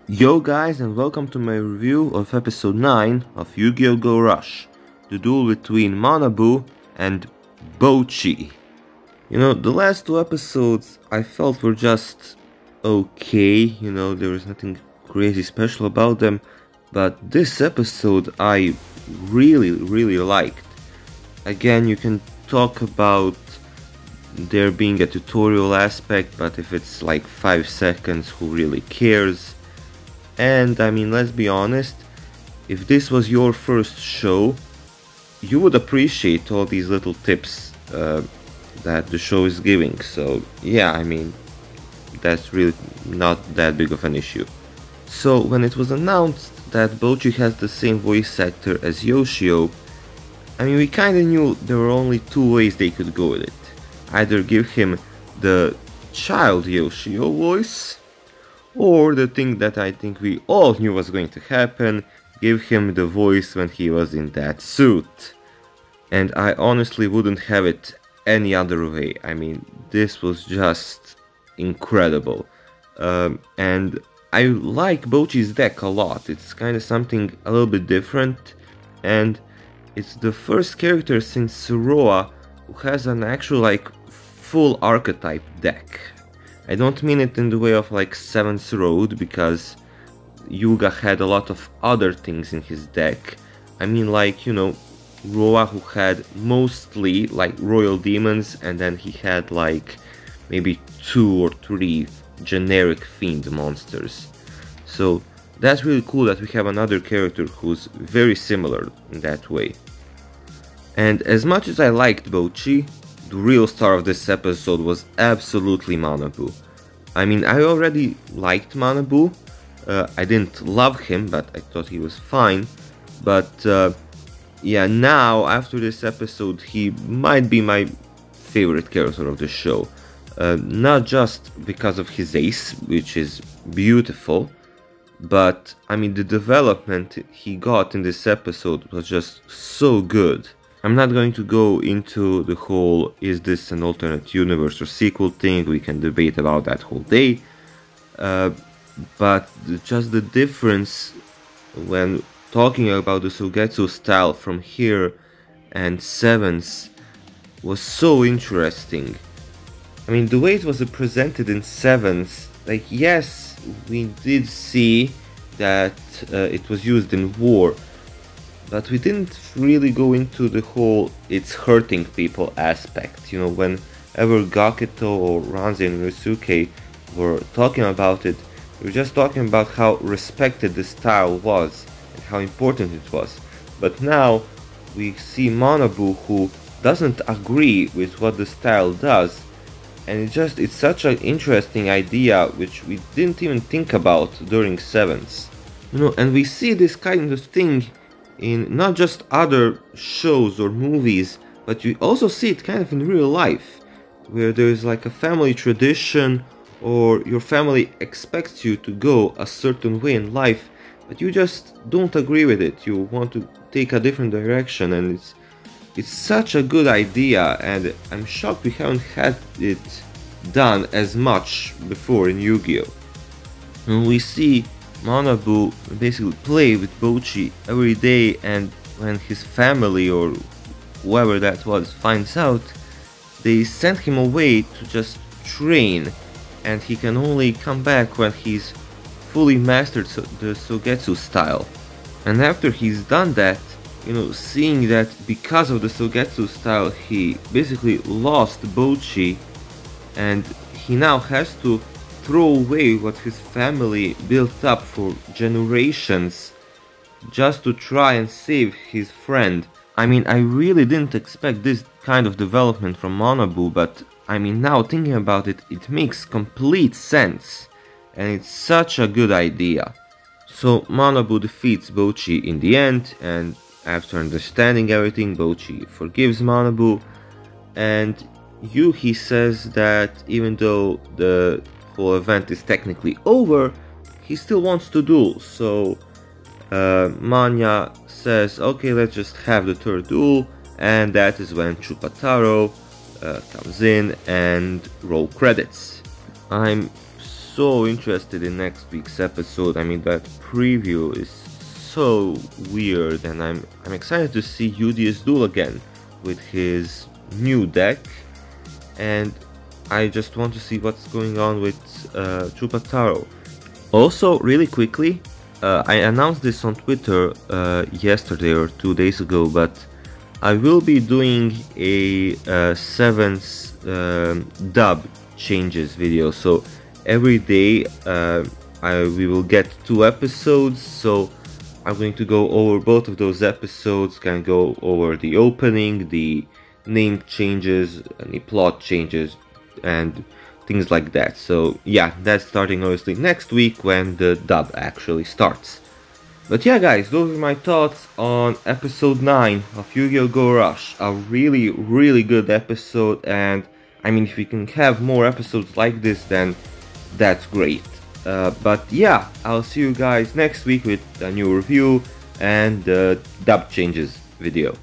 Yo guys, and welcome to my review of episode 9 of Yu-Gi-Oh! Go Rush, the duel between Manabu and Bochi. The last two episodes I felt were just okay, there was nothing crazy special about them, but this episode I really liked. Again, you can talk about there being a tutorial aspect, but if it's like 5 seconds, who really cares? And I mean, let's be honest, if this was your first show, you would appreciate all these little tips that the show is giving. So yeah, I mean, that's really not that big of an issue. So when it was announced that Bochi has the same voice actor as Yoshio, I mean, we kinda knew there were only two ways they could go with it. Either give him the child Yoshio voice, or the thing that I think we all knew was going to happen, give him the voice when he was in that suit. And I honestly wouldn't have it any other way. I mean, this was just incredible. And I like Bochi's deck a lot. It's kind of something a little bit different, and it's the first character since Suroa who has an actual full archetype deck. I don't mean it in the way of like 7th Road, because Yuga had a lot of other things in his deck. I mean Roa, who had mostly like royal demons, and then he had like maybe 2 or 3 generic fiend monsters. So that's really cool that we have another character who's very similar in that way. And as much as I liked Bochi, the real star of this episode was absolutely Manabu. I mean, I already liked Manabu. I didn't love him, but I thought he was fine. But yeah, now after this episode, he might be my favorite character of the show. Not just because of his ace, which is beautiful, but I mean, the development he got in this episode was just so good. I'm not going to go into the whole is this an alternate universe or sequel thing, we can debate about that whole day, but just the difference when talking about the Sogetsu style from here and 7th was so interesting. I mean, the way it was presented in 7th, like, yes, we did see that it was used in war, but we didn't really go into the whole it's hurting people aspect. Whenever Gaketo or Ranze and Ryusuke were talking about it, we were just talking about how respected the style was and how important it was. But now we see Manabu, who doesn't agree with what the style does, and it's such an interesting idea which we didn't even think about during 7th. And we see this kind of thing in not just other shows or movies, but you also see it kind of in real life, where there's like a family tradition, or your family expects you to go a certain way in life, but you just don't agree with it, you want to take a different direction, and it's such a good idea, and I'm shocked we haven't had it done as much before in Yu-Gi-Oh! And we see Manabu basically play with Bochi every day, and when his family or whoever that was finds out, they send him away to just train, and he can only come back when he's fully mastered the Sogetsu style. And after he's done that, seeing that because of the Sogetsu style he basically lost Bochi, and he now has to throw away what his family built up for generations just to try and save his friend. I mean, I really didn't expect this kind of development from Manabu, but I mean, now thinking about it, it makes complete sense, and it's such a good idea. So Manabu defeats Bochi in the end, and after understanding everything, Bochi forgives Manabu, and Yuhi says that even though the whole event is technically over, he still wants to duel. So Manya says, okay, let's just have the third duel, and that is when Chupataro comes in and roll credits. I'm so interested in next week's episode. I mean, that preview is so weird, and I'm excited to see Udius Duel again with his new deck, and I just want to see what's going on with Chupataro. Also, really quickly, I announced this on Twitter yesterday or 2 days ago, but I will be doing a 7th dub changes video. So every day we will get 2 episodes, so I'm going to go over both of those episodes, can go over the opening, the name changes, any plot changes, and things like that. So yeah, that's starting obviously next week when the dub actually starts. But yeah guys, those are my thoughts on episode 9 of Yu-Gi-Oh! Go Rush. A really good episode, and I mean, if we can have more episodes like this, then that's great. But yeah, I'll see you guys next week with a new review and the dub changes video.